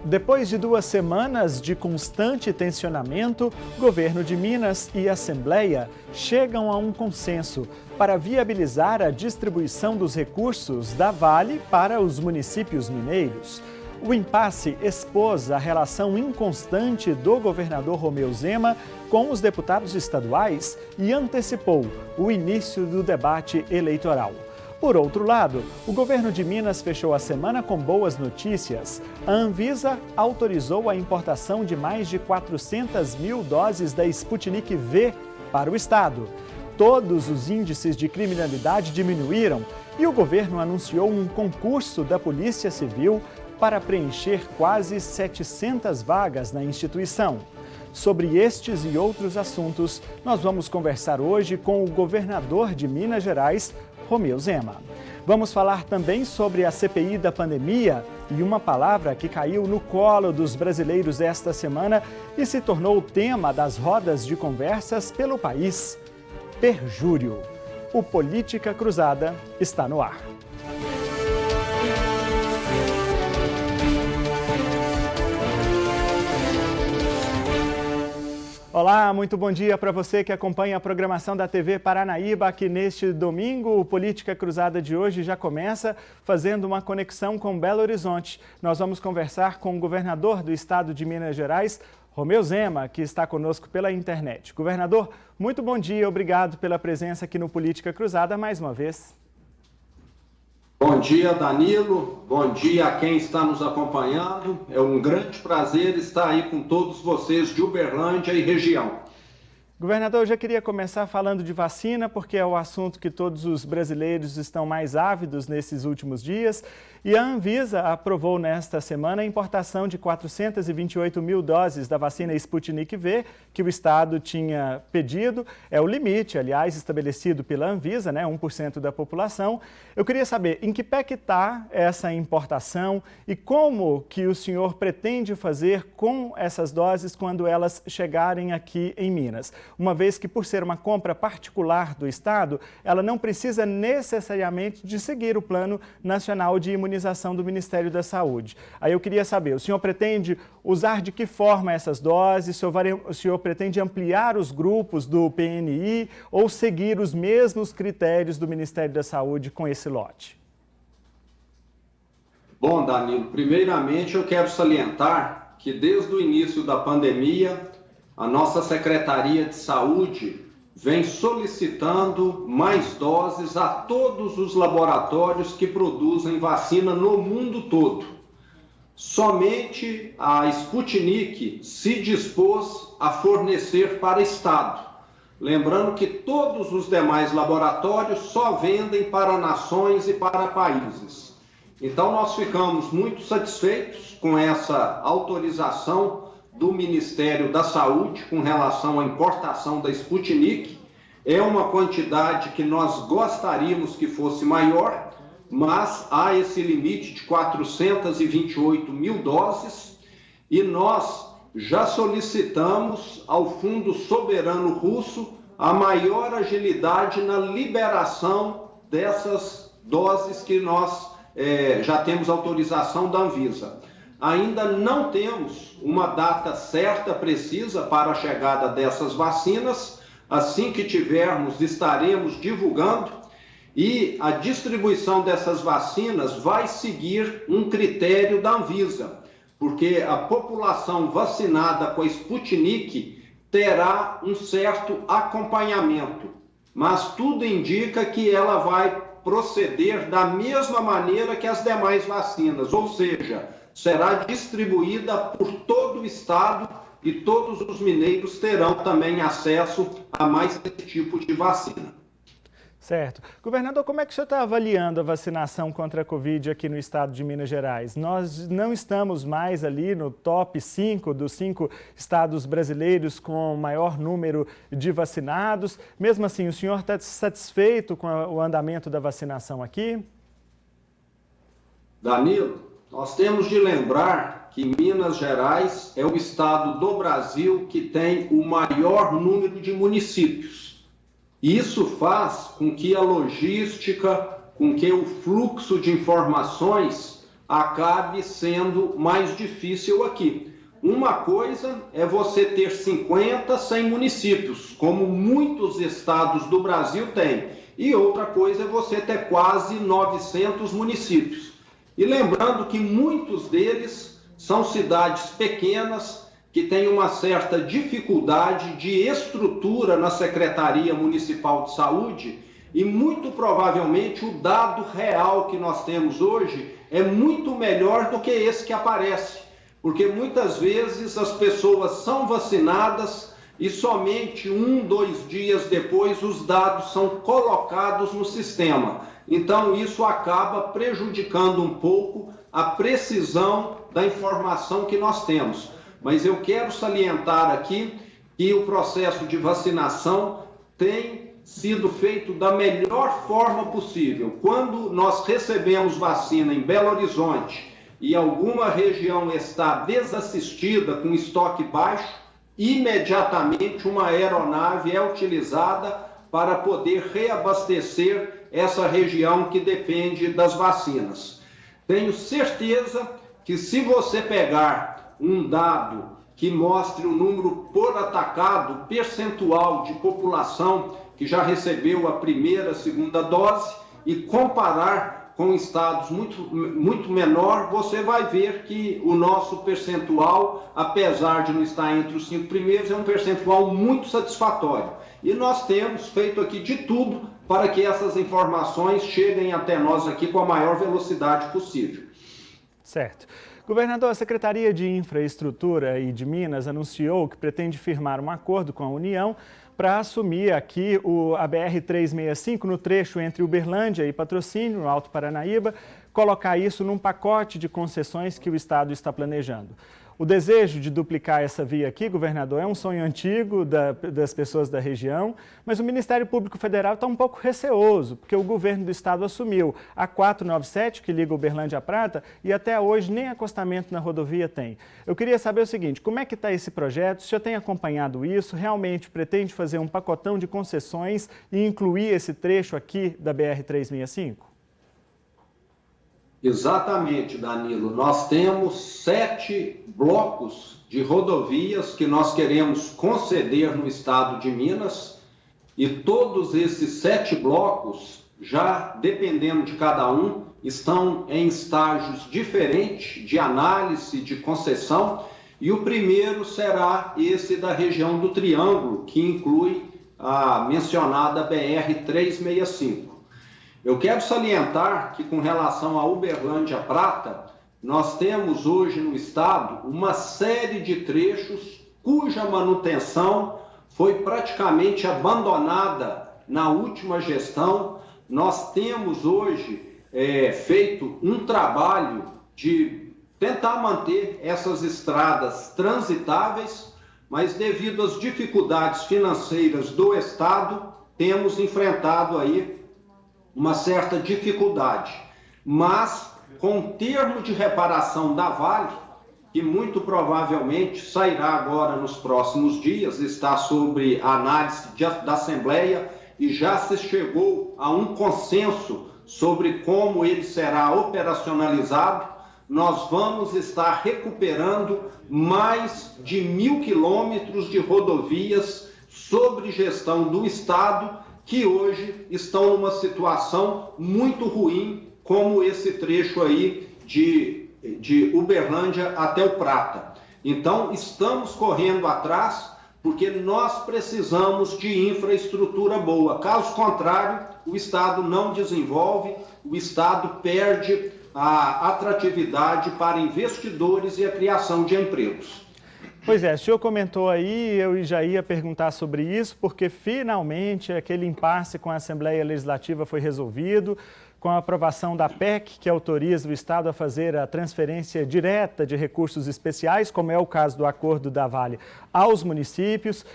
Depois de 2 semanas de constante tensionamento, governo de Minas e Assembleia chegam a um consenso para viabilizar a distribuição dos recursos da Vale para os municípios mineiros. O impasse expôs a relação inconstante do governador Romeu Zema com os deputados estaduais e antecipou o início do debate eleitoral. Por outro lado, o governo de Minas fechou a semana com boas notícias. A Anvisa autorizou a importação de mais de 400 mil doses da Sputnik V para o estado. Todos os índices de criminalidade diminuíram e o governo anunciou um concurso da Polícia Civil para preencher quase 700 vagas na instituição. Sobre estes e outros assuntos, nós vamos conversar hoje com o governador de Minas Gerais, Romeu Zema. Vamos falar também sobre a CPI da pandemia e uma palavra que caiu no colo dos brasileiros esta semana e se tornou o tema das rodas de conversas pelo país: perjúrio. O Política Cruzada está no ar. Olá, muito bom dia para você que acompanha a programação da TV Paranaíba. Aqui neste domingo, o Política Cruzada de hoje já começa fazendo uma conexão com Belo Horizonte. Nós vamos conversar com o governador do estado de Minas Gerais, Romeu Zema, que está conosco pela internet. Governador, muito bom dia, obrigado pela presença aqui no Política Cruzada mais uma vez. Bom dia, Danilo. Bom dia a quem está nos acompanhando. É um grande prazer estar aí com todos vocês de Uberlândia e região. Governador, eu já queria começar falando de vacina, porque é o assunto que todos os brasileiros estão mais ávidos nesses últimos dias. E a Anvisa aprovou nesta semana a importação de 428 mil doses da vacina Sputnik V, que o estado tinha pedido. É o limite, aliás, estabelecido pela Anvisa, né, 1% da população. Eu queria saber em que pé que está essa importação e como que o senhor pretende fazer com essas doses quando elas chegarem aqui em Minas. Uma vez que, por ser uma compra particular do estado, ela não precisa necessariamente de seguir o Plano Nacional de Imunização do Ministério da Saúde. Aí eu queria saber, o senhor pretende usar de que forma essas doses? O senhor pretende ampliar os grupos do PNI ou seguir os mesmos critérios do Ministério da Saúde com esse lote? Bom, Danilo, primeiramente eu quero salientar que desde o início da pandemia, a nossa Secretaria de Saúde vem solicitando mais doses a todos os laboratórios que produzem vacina no mundo todo. Somente a Sputnik se dispôs a fornecer para o Estado. Lembrando que todos os demais laboratórios só vendem para nações e para países. Então nós ficamos muito satisfeitos com essa autorização do Ministério da Saúde com relação à importação da Sputnik. É uma quantidade que nós gostaríamos que fosse maior, mas há esse limite de 428 mil doses e nós já solicitamos ao Fundo Soberano Russo a maior agilidade na liberação dessas doses que nós já temos autorização da Anvisa. Ainda não temos uma data certa, precisa, para a chegada dessas vacinas. Assim que tivermos, estaremos divulgando. E a distribuição dessas vacinas vai seguir um critério da Anvisa, porque a população vacinada com a Sputnik terá um certo acompanhamento. Mas tudo indica que ela vai proceder da mesma maneira que as demais vacinas, ou seja, será distribuída por todo o estado e todos os mineiros terão também acesso a mais esse tipo de vacina. Certo. Governador, como é que o senhor está avaliando a vacinação contra a Covid aqui no estado de Minas Gerais? Nós não estamos mais ali no top 5 dos 5 estados brasileiros com o maior número de vacinados. Mesmo assim, o senhor está satisfeito com o andamento da vacinação aqui? Danilo, nós temos de lembrar que Minas Gerais é o estado do Brasil que tem o maior número de municípios. Isso faz com que a logística, com que o fluxo de informações acabe sendo mais difícil aqui. Uma coisa é você ter 50, 100 municípios, como muitos estados do Brasil têm, e outra coisa é você ter quase 900 municípios. E lembrando que muitos deles são cidades pequenas, que têm uma certa dificuldade de estrutura na Secretaria Municipal de Saúde, e muito provavelmente o dado real que nós temos hoje é muito melhor do que esse que aparece, porque muitas vezes as pessoas são vacinadas e somente 1, 2 dias depois os dados são colocados no sistema. Então isso acaba prejudicando um pouco a precisão da informação que nós temos. Mas eu quero salientar aqui que o processo de vacinação tem sido feito da melhor forma possível. Quando nós recebemos vacina em Belo Horizonte e alguma região está desassistida, com estoque baixo, imediatamente uma aeronave é utilizada para poder reabastecer essa região que depende das vacinas. Tenho certeza que se você pegar um dado que mostre o número por atacado, percentual de população que já recebeu a primeira, segunda dose, e comparar com estados muito menor, você vai ver que o nosso percentual, apesar de não estar entre os 5 primeiros, é um percentual muito satisfatório. E nós temos feito aqui de tudo para que essas informações cheguem até nós aqui com a maior velocidade possível. Certo. Governador, a Secretaria de Infraestrutura e de Minas anunciou que pretende firmar um acordo com a União para assumir aqui a BR-365 no trecho entre Uberlândia e Patrocínio, no Alto Paranaíba, colocar isso num pacote de concessões que o Estado está planejando. O desejo de duplicar essa via aqui, governador, é um sonho antigo das pessoas da região, mas o Ministério Público Federal está um pouco receoso, porque o governo do estado assumiu a 497, que liga Uberlândia à Prata, e até hoje nem acostamento na rodovia tem. Eu queria saber o seguinte, como é que está esse projeto? O senhor tem acompanhado isso? Realmente pretende fazer um pacotão de concessões e incluir esse trecho aqui da BR-365? Exatamente, Danilo. Nós temos 7 blocos de rodovias que nós queremos conceder no estado de Minas, e todos esses 7 blocos, já dependendo de cada um, estão em estágios diferentes de análise de concessão, e o primeiro será esse da região do Triângulo, que inclui a mencionada BR-365. Eu quero salientar que, com relação a Uberlândia Prata, nós temos hoje no estado uma série de trechos cuja manutenção foi praticamente abandonada na última gestão. Nós temos hoje feito um trabalho de tentar manter essas estradas transitáveis, mas devido às dificuldades financeiras do estado, temos enfrentado aí uma certa dificuldade, mas com termo de reparação da Vale, que muito provavelmente sairá agora nos próximos dias, está sobre a análise da Assembleia e já se chegou a um consenso sobre como ele será operacionalizado. Nós vamos estar recuperando mais de 1.000 quilômetros de rodovias sob gestão do estado, que hoje estão numa situação muito ruim, como esse trecho aí de Uberlândia até o Prata. Então, estamos correndo atrás, porque nós precisamos de infraestrutura boa. Caso contrário, o Estado não desenvolve, o Estado perde a atratividade para investidores e a criação de empregos. Pois é, o senhor comentou aí, eu já ia perguntar sobre isso, porque finalmente aquele impasse com a Assembleia Legislativa foi resolvido, com a aprovação da PEC, que autoriza o Estado a fazer a transferência direta de recursos especiais, como é o caso do acordo da Vale, aos municípios.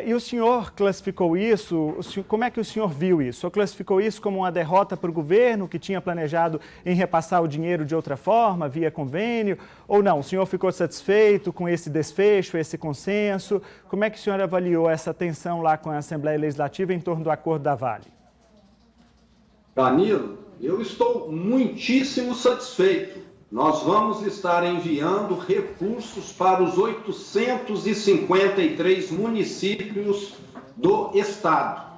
E o senhor classificou isso, como é que o senhor viu isso? O senhor classificou isso como uma derrota para o governo, que tinha planejado em repassar o dinheiro de outra forma, via convênio, ou não? O senhor ficou satisfeito com esse desfecho, esse consenso? Como é que o senhor avaliou essa tensão lá com a Assembleia Legislativa em torno do acordo da Vale? Danilo, eu estou muitíssimo satisfeito, nós vamos estar enviando recursos para os 853 municípios do estado.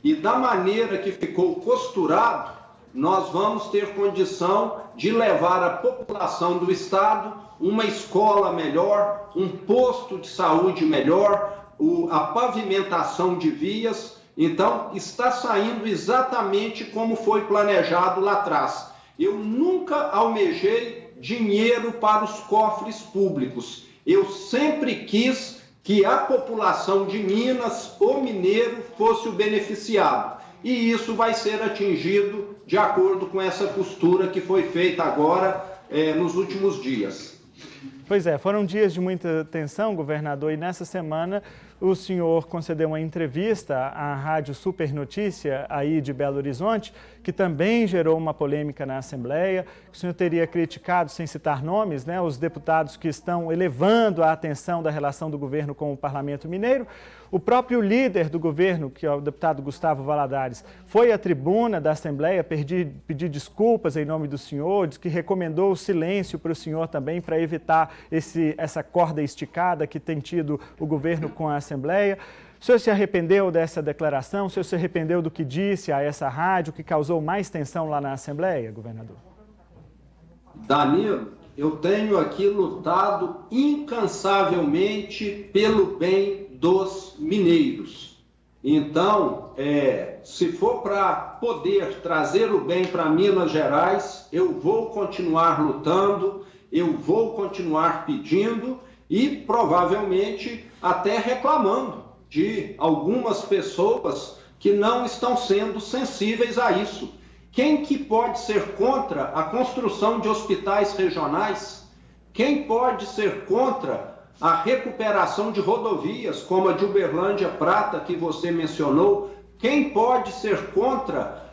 E da maneira que ficou costurado, nós vamos ter condição de levar à população do estado uma escola melhor, um posto de saúde melhor, a pavimentação de vias. Então, está saindo exatamente como foi planejado lá atrás. Eu nunca almejei dinheiro para os cofres públicos. Eu sempre quis que a população de Minas, o mineiro, fosse o beneficiado. E isso vai ser atingido de acordo com essa costura que foi feita agora nos últimos dias. Pois é, foram dias de muita tensão, governador, e nessa semana o senhor concedeu uma entrevista à Rádio Super Notícia, aí de Belo Horizonte, que também gerou uma polêmica na Assembleia. O senhor teria criticado, sem citar nomes, né, os deputados que estão elevando a atenção da relação do governo com o Parlamento Mineiro. O próprio líder do governo, que é o deputado Gustavo Valadares, foi à tribuna da Assembleia pedir desculpas em nome do senhor, diz que recomendou o silêncio para o senhor também, para evitar essa corda esticada que tem tido o governo com a Assembleia. O senhor se arrependeu dessa declaração? O senhor se arrependeu do que disse a essa rádio, que causou mais tensão lá na Assembleia, governador? Danilo, eu tenho aqui lutado incansavelmente pelo bem dos mineiros. Então, se for para poder trazer o bem para Minas Gerais, eu vou continuar lutando, eu vou continuar pedindo e provavelmente até reclamando de algumas pessoas que não estão sendo sensíveis a isso. Quem que pode ser contra a construção de hospitais regionais? Quem pode ser contra a recuperação de rodovias, como a de Uberlândia Prata, que você mencionou? Quem pode ser contra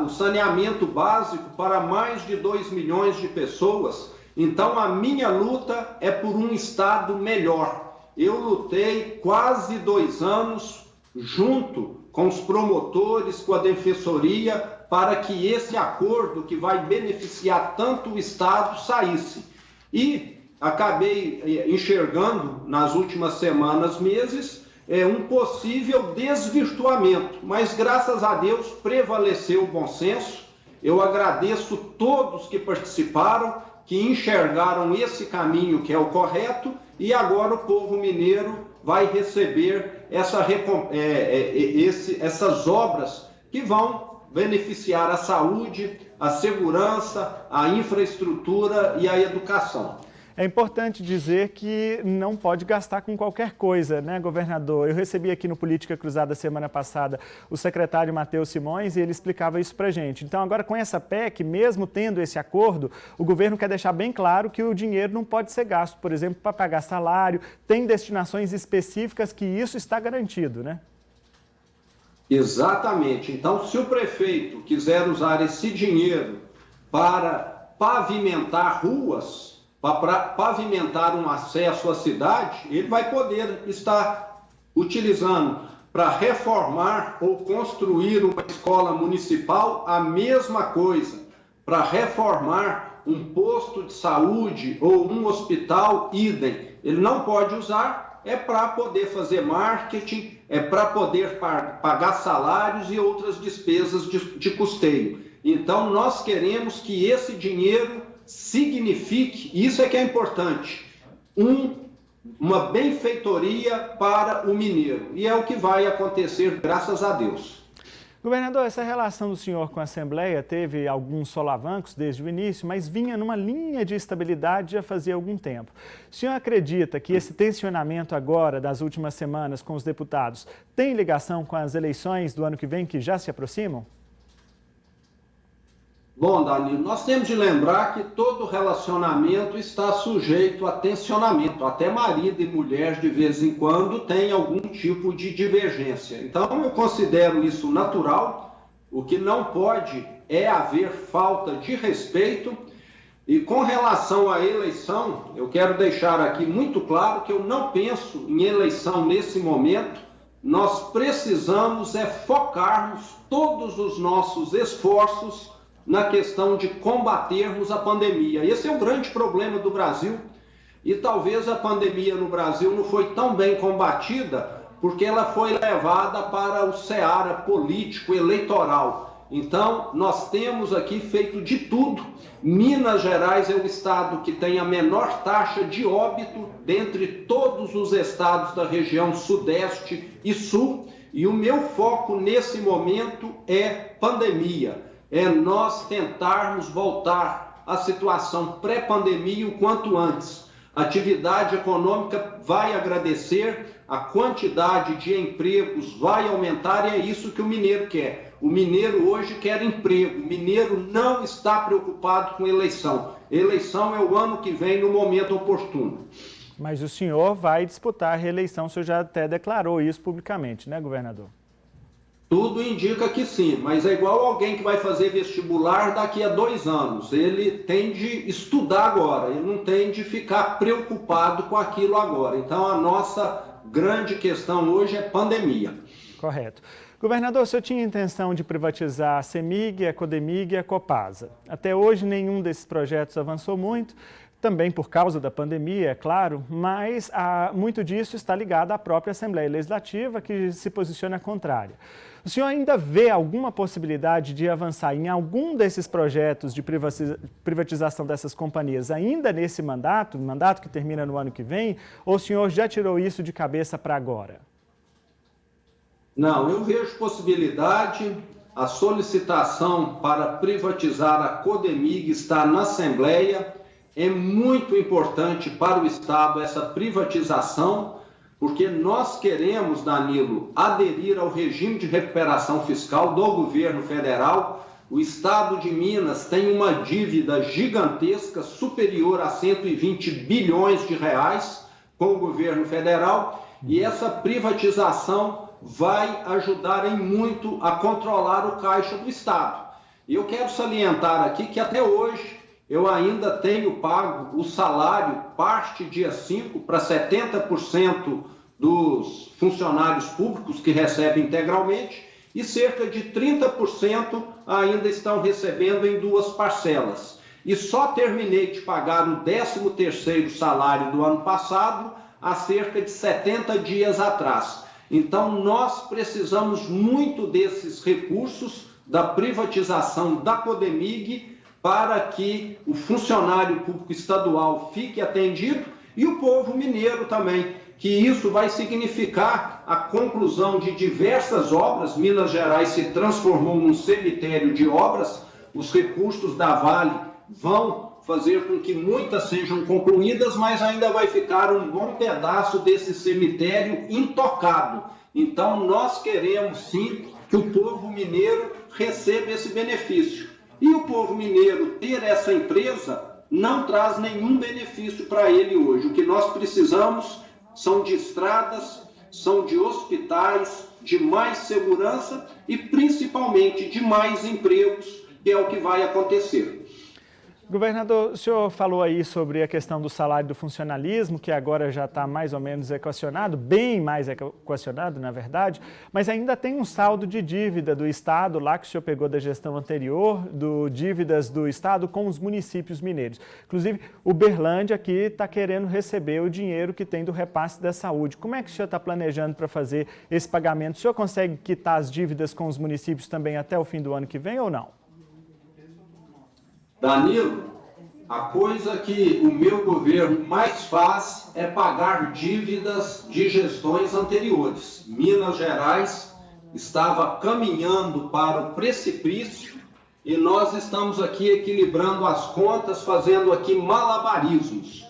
o saneamento básico para mais de 2 milhões de pessoas? Então, a minha luta é por um Estado melhor. Eu lutei quase 2 anos junto com os promotores, com a Defensoria, para que esse acordo que vai beneficiar tanto o Estado saísse. E acabei enxergando nas últimas semanas, meses, um possível desvirtuamento, mas graças a Deus prevaleceu o bom senso. Eu agradeço todos que participaram, que enxergaram esse caminho que é o correto, e agora o povo mineiro vai receber essas obras que vão beneficiar a saúde, a segurança, a infraestrutura e a educação. É importante dizer que não pode gastar com qualquer coisa, né, governador? Eu recebi aqui no Política Cruzada semana passada o secretário Matheus Simões e ele explicava isso pra gente. Então, agora com essa PEC, mesmo tendo esse acordo, o governo quer deixar bem claro que o dinheiro não pode ser gasto, por exemplo, para pagar salário, tem destinações específicas que isso está garantido, né? Exatamente. Então, se o prefeito quiser usar esse dinheiro para pavimentar ruas, para pavimentar um acesso à cidade, ele vai poder estar utilizando para reformar ou construir uma escola municipal, a mesma coisa, para reformar um posto de saúde ou um hospital, idem. Ele não pode usar, para poder fazer marketing, para poder pagar salários e outras despesas de custeio. Então, nós queremos que esse dinheiro signifique, isso é que é importante, uma benfeitoria para o mineiro. E é o que vai acontecer, graças a Deus. Governador, essa relação do senhor com a Assembleia teve alguns solavancos desde o início, mas vinha numa linha de estabilidade já fazia algum tempo. O senhor acredita que esse tensionamento agora, das últimas semanas com os deputados, tem ligação com as eleições do ano que vem que já se aproximam? Bom, Danilo, nós temos de lembrar que todo relacionamento está sujeito a tensionamento. Até marido e mulher, de vez em quando, tem algum tipo de divergência. Então, eu considero isso natural. O que não pode é haver falta de respeito. E com relação à eleição, eu quero deixar aqui muito claro que eu não penso em eleição nesse momento. Nós precisamos focarmos todos os nossos esforços na questão de combatermos a pandemia. Esse é o grande problema do Brasil e talvez a pandemia no Brasil não foi tão bem combatida porque ela foi levada para o seara político eleitoral. Então, nós temos aqui feito de tudo. Minas Gerais é o estado que tem a menor taxa de óbito dentre todos os estados da região Sudeste e Sul. E o meu foco nesse momento é pandemia. É nós tentarmos voltar à situação pré-pandemia o quanto antes. A atividade econômica vai agradecer, a quantidade de empregos vai aumentar e é isso que o mineiro quer. O mineiro hoje quer emprego, o mineiro não está preocupado com eleição. Eleição é o ano que vem, no momento oportuno. Mas o senhor vai disputar a reeleição, o senhor já até declarou isso publicamente, né, governador? Tudo indica que sim, mas é igual alguém que vai fazer vestibular daqui a 2 anos. Ele tem de estudar agora, ele não tem de ficar preocupado com aquilo agora. Então, a nossa grande questão hoje é pandemia. Correto. Governador, o senhor tinha intenção de privatizar a CEMIG, a CODEMIG e a Copasa. Até hoje, nenhum desses projetos avançou muito, também por causa da pandemia, é claro, mas muito disso está ligado à própria Assembleia Legislativa, que se posiciona contrária. O senhor ainda vê alguma possibilidade de avançar em algum desses projetos de privatização dessas companhias ainda nesse mandato que termina no ano que vem, ou o senhor já tirou isso de cabeça para agora? Não, eu vejo possibilidade. A solicitação para privatizar a CODEMIG está na Assembleia. É muito importante para o Estado essa privatização, porque nós queremos, Danilo, aderir ao regime de recuperação fiscal do governo federal. O Estado de Minas tem uma dívida gigantesca, superior a 120 bilhões de reais com o governo federal, e essa privatização vai ajudar em muito a controlar o caixa do Estado. E eu quero salientar aqui que até hoje eu ainda tenho pago o salário, parte dia 5, para 70% dos funcionários públicos que recebem integralmente e cerca de 30% ainda estão recebendo em 2 parcelas. E só terminei de pagar o 13º salário do ano passado há cerca de 70 dias atrás. Então, nós precisamos muito desses recursos da privatização da CODEMIG para que o funcionário público estadual fique atendido e o povo mineiro também, que isso vai significar a conclusão de diversas obras. Minas Gerais se transformou num cemitério de obras, os recursos da Vale vão fazer com que muitas sejam concluídas, mas ainda vai ficar um bom pedaço desse cemitério intocado. Então, nós queremos sim que o povo mineiro receba esse benefício. E o povo mineiro ter essa empresa não traz nenhum benefício para ele hoje. O que nós precisamos são de estradas, são de hospitais, de mais segurança e principalmente de mais empregos, que é o que vai acontecer. Governador, o senhor falou aí sobre a questão do salário do funcionalismo, que agora já está mais ou menos equacionado, bem mais equacionado, na verdade, mas ainda tem um saldo de dívida do Estado, lá que o senhor pegou da gestão anterior, dívidas do Estado com os municípios mineiros. Inclusive, Uberlândia aqui está querendo receber o dinheiro que tem do repasse da saúde. Como é que o senhor está planejando para fazer esse pagamento? O senhor consegue quitar as dívidas com os municípios também até o fim do ano que vem ou não? Danilo, a coisa que o meu governo mais faz é pagar dívidas de gestões anteriores. Minas Gerais estava caminhando para o precipício e nós estamos aqui equilibrando as contas, fazendo aqui malabarismos.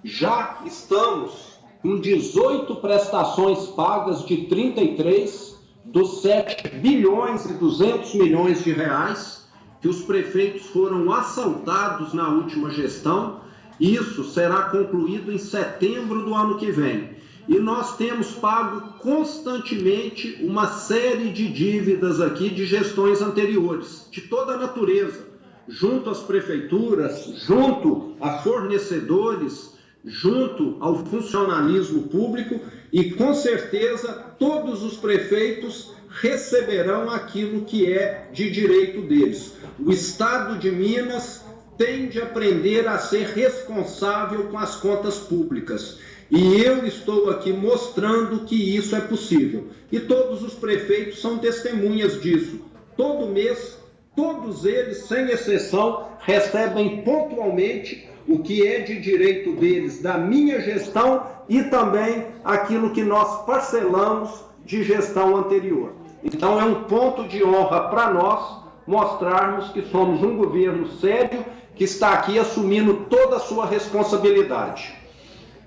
Já estamos com 18 prestações pagas de 33 dos 7 bilhões e 200 milhões de reais, que os prefeitos foram assaltados na última gestão. Isso será concluído em setembro do ano que vem. E nós temos pago constantemente uma série de dívidas aqui de gestões anteriores, de toda a natureza, junto às prefeituras, junto a fornecedores, junto ao funcionalismo público, e com certeza todos os prefeitos receberão aquilo que é de direito deles. O Estado de Minas tem de aprender a ser responsável com as contas públicas. E eu estou aqui mostrando que isso é possível. E todos os prefeitos são testemunhas disso. Todo mês, todos eles, sem exceção, recebem pontualmente o que é de direito deles, da minha gestão e também aquilo que nós parcelamos de gestão anterior. Então é um ponto de honra para nós mostrarmos que somos um governo sério que está aqui assumindo toda a sua responsabilidade.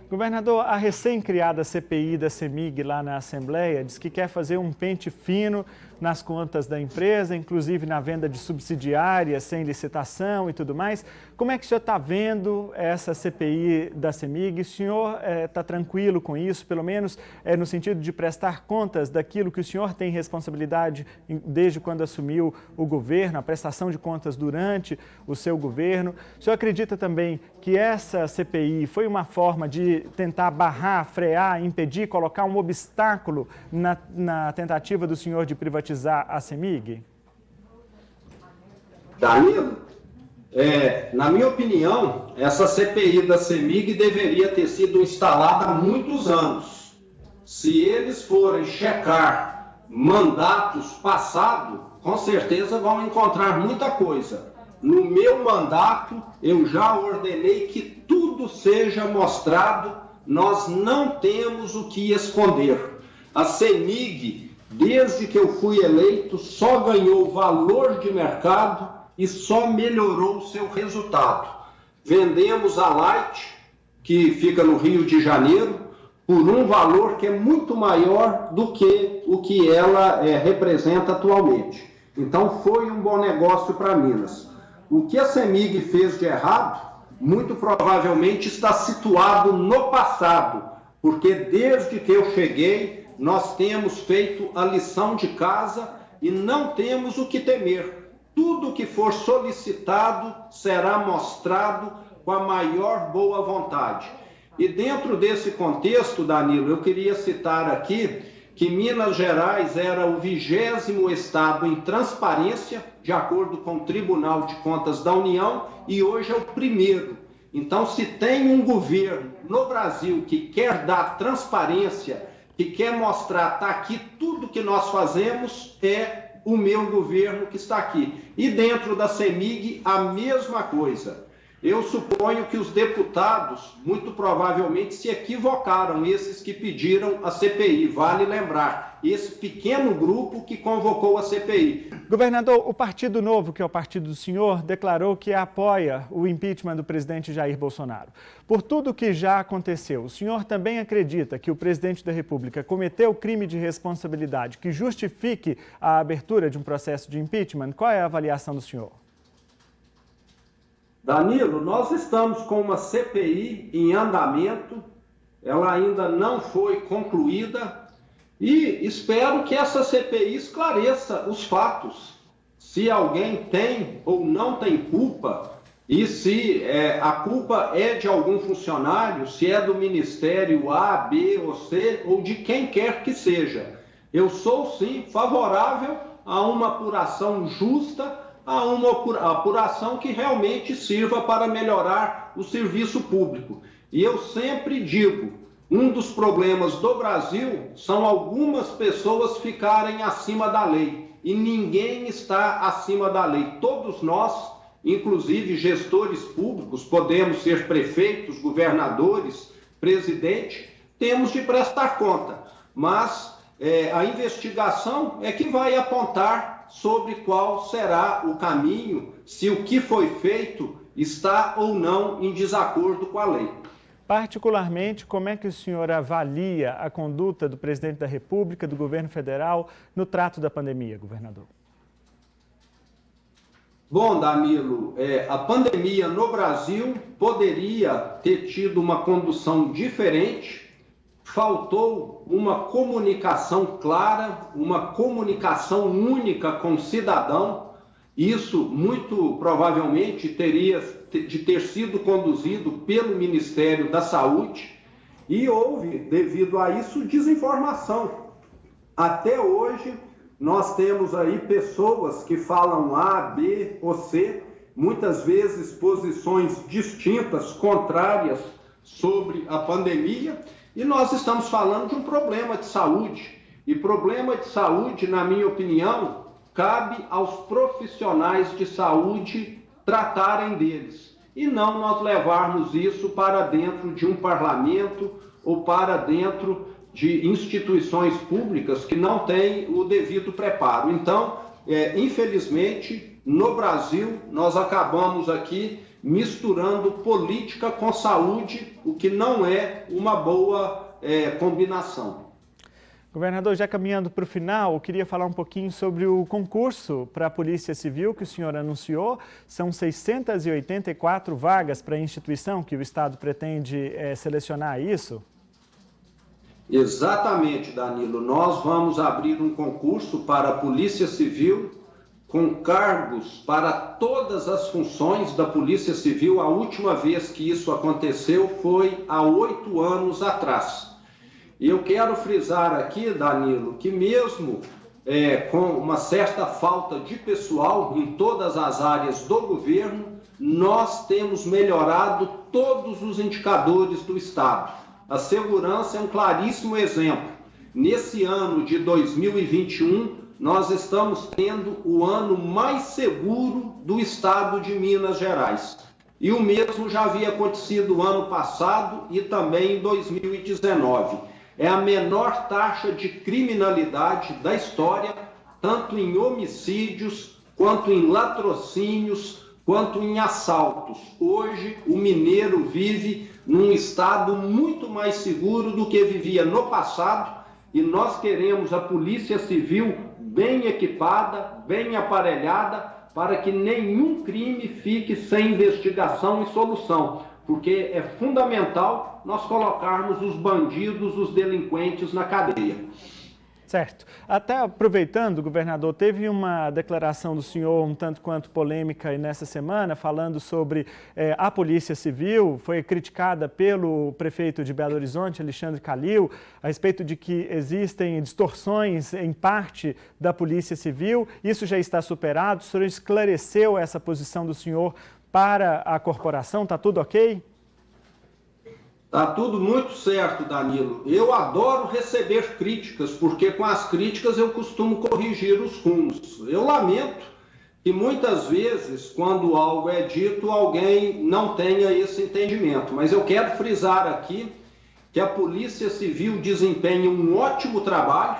Governador, a recém-criada CPI da CEMIG lá na Assembleia diz que quer fazer um pente fino nas contas da empresa, inclusive na venda de subsidiárias sem licitação e tudo mais. Como é que o senhor está vendo essa CPI da CEMIG? O senhor está tranquilo com isso, pelo menos no sentido de prestar contas daquilo que o senhor tem responsabilidade desde quando assumiu o governo, a prestação de contas durante o seu governo? O senhor acredita também que essa CPI foi uma forma de tentar barrar, frear, impedir, colocar um obstáculo na tentativa do senhor de privatizar a CEMIG? Danilo, na minha opinião, essa CPI da CEMIG deveria ter sido instalada há muitos anos. Se eles forem checar mandatos passados, com certeza vão encontrar muita coisa. No meu mandato, eu já ordenei que tudo seja mostrado, nós não temos o que esconder. A CEMIG, desde que eu fui eleito, só ganhou valor de mercado e só melhorou o seu resultado. Vendemos a Light, que fica no Rio de Janeiro, por um valor que é muito maior do que o que ela representa atualmente. Então foi um bom negócio para Minas. O que a CEMIG fez de errado, muito provavelmente está situado no passado, porque desde que eu cheguei, nós temos feito a lição de casa e não temos o que temer. Tudo que for solicitado será mostrado com a maior boa vontade. E dentro desse contexto, Danilo, eu queria citar aqui que Minas Gerais era o 20º estado em transparência, de acordo com o Tribunal de Contas da União, e hoje é o 1º. Então, se tem um governo no Brasil que quer dar transparência, que quer mostrar, está aqui tudo que nós fazemos, é o meu governo que está aqui. E dentro da CEMIG, a mesma coisa. Eu suponho que os deputados, muito provavelmente, se equivocaram, esses que pediram a CPI. Vale lembrar, esse pequeno grupo que convocou a CPI. Governador, o Partido Novo, que é o partido do senhor, declarou que apoia o impeachment do presidente Jair Bolsonaro. Por tudo que já aconteceu, o senhor também acredita que o presidente da República cometeu crime de responsabilidade que justifique a abertura de um processo de impeachment? Qual é a avaliação do senhor? Danilo, nós estamos com uma CPI em andamento, ela ainda não foi concluída e espero que essa CPI esclareça os fatos. Se alguém tem ou não tem culpa e se a culpa é de algum funcionário, se é do Ministério A, B ou C ou de quem quer que seja. Eu sou sim favorável a uma apuração justa, a uma apuração que realmente sirva para melhorar o serviço público. E eu sempre digo, um dos problemas do Brasil são algumas pessoas ficarem acima da lei. E ninguém está acima da lei. Todos nós, inclusive gestores públicos, podemos ser prefeitos, governadores, presidente, temos de prestar conta. Mas a investigação é que vai apontar sobre qual será o caminho, se o que foi feito está ou não em desacordo com a lei. Particularmente, como é que o senhor avalia a conduta do presidente da República, do governo federal, no trato da pandemia, governador? Bom, Danilo, a pandemia no Brasil poderia ter tido uma condução diferente. Faltou uma comunicação clara, uma comunicação única com o cidadão. Isso, muito provavelmente, teria de ter sido conduzido pelo Ministério da Saúde. E houve, devido a isso, desinformação. Até hoje, nós temos aí pessoas que falam A, B ou C, muitas vezes posições distintas, contrárias sobre a pandemia, e nós estamos falando de um problema de saúde. E problema de saúde, na minha opinião, cabe aos profissionais de saúde tratarem deles, e não nós levarmos isso para dentro de um parlamento ou para dentro de instituições públicas que não têm o devido preparo. Então, infelizmente, no Brasil, nós acabamos aqui misturando política com saúde, o que não é uma boa combinação. Governador, já caminhando para o final, eu queria falar um pouquinho sobre o concurso para a Polícia Civil que o senhor anunciou. São 684 vagas para a instituição que o Estado pretende selecionar, isso? Exatamente, Danilo. Nós vamos abrir um concurso para a Polícia Civil com cargos para todas as funções da Polícia Civil. A última vez que isso aconteceu foi há 8 anos atrás. E eu quero frisar aqui, Danilo, que mesmo com uma certa falta de pessoal em todas as áreas do governo, nós temos melhorado todos os indicadores do Estado. A segurança é um claríssimo exemplo. Nesse ano de 2021, nós estamos tendo o ano mais seguro do Estado de Minas Gerais. E o mesmo já havia acontecido ano passado e também em 2019. É a menor taxa de criminalidade da história, tanto em homicídios, quanto em latrocínios, quanto em assaltos. Hoje, o mineiro vive num estado muito mais seguro do que vivia no passado, e nós queremos a Polícia Civil bem equipada, bem aparelhada, para que nenhum crime fique sem investigação e solução, porque é fundamental nós colocarmos os bandidos, os delinquentes na cadeia. Certo. Até aproveitando, governador, teve uma declaração do senhor um tanto quanto polêmica nessa semana, falando sobre a Polícia Civil, foi criticada pelo prefeito de Belo Horizonte, Alexandre Calil, a respeito de que existem distorções em parte da Polícia Civil. Isso já está superado? O senhor esclareceu essa posição do senhor para a corporação? Está tudo ok? Está tudo muito certo, Danilo. Eu adoro receber críticas, porque com as críticas eu costumo corrigir os rumos. Eu lamento que muitas vezes, quando algo é dito, alguém não tenha esse entendimento. Mas eu quero frisar aqui que a Polícia Civil desempenha um ótimo trabalho,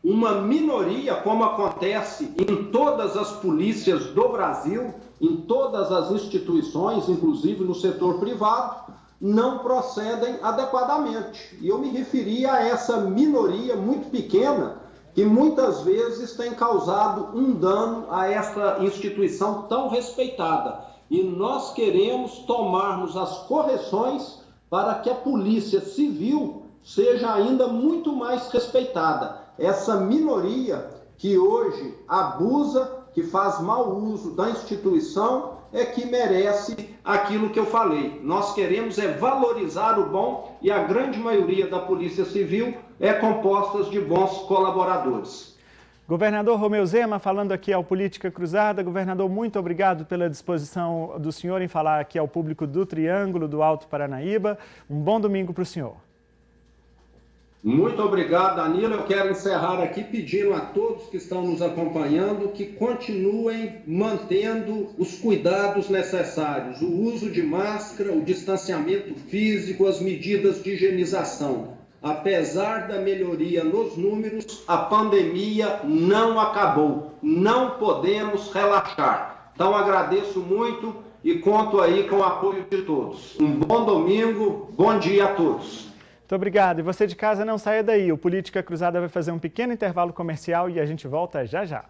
uma minoria, como acontece em todas as polícias do Brasil, em todas as instituições, inclusive no setor privado, não procedem adequadamente. E eu me referi a essa minoria muito pequena que muitas vezes tem causado um dano a essa instituição tão respeitada. E nós queremos tomarmos as correções para que a Polícia Civil seja ainda muito mais respeitada. Essa minoria que hoje abusa, que faz mau uso da instituição, é que merece aquilo que eu falei. Nós queremos valorizar o bom, e a grande maioria da Polícia Civil é composta de bons colaboradores. Governador Romeu Zema, falando aqui ao Política Cruzada. Governador, muito obrigado pela disposição do senhor em falar aqui ao público do Triângulo do Alto Paranaíba. Um bom domingo para o senhor. Muito obrigado, Danilo. Eu quero encerrar aqui pedindo a todos que estão nos acompanhando que continuem mantendo os cuidados necessários, o uso de máscara, o distanciamento físico, as medidas de higienização. Apesar da melhoria nos números, a pandemia não acabou. Não podemos relaxar. Então agradeço muito e conto aí com o apoio de todos. Um bom domingo, bom dia a todos. Muito obrigado. E você de casa não saia daí. O Política Cruzada vai fazer um pequeno intervalo comercial e a gente volta já já.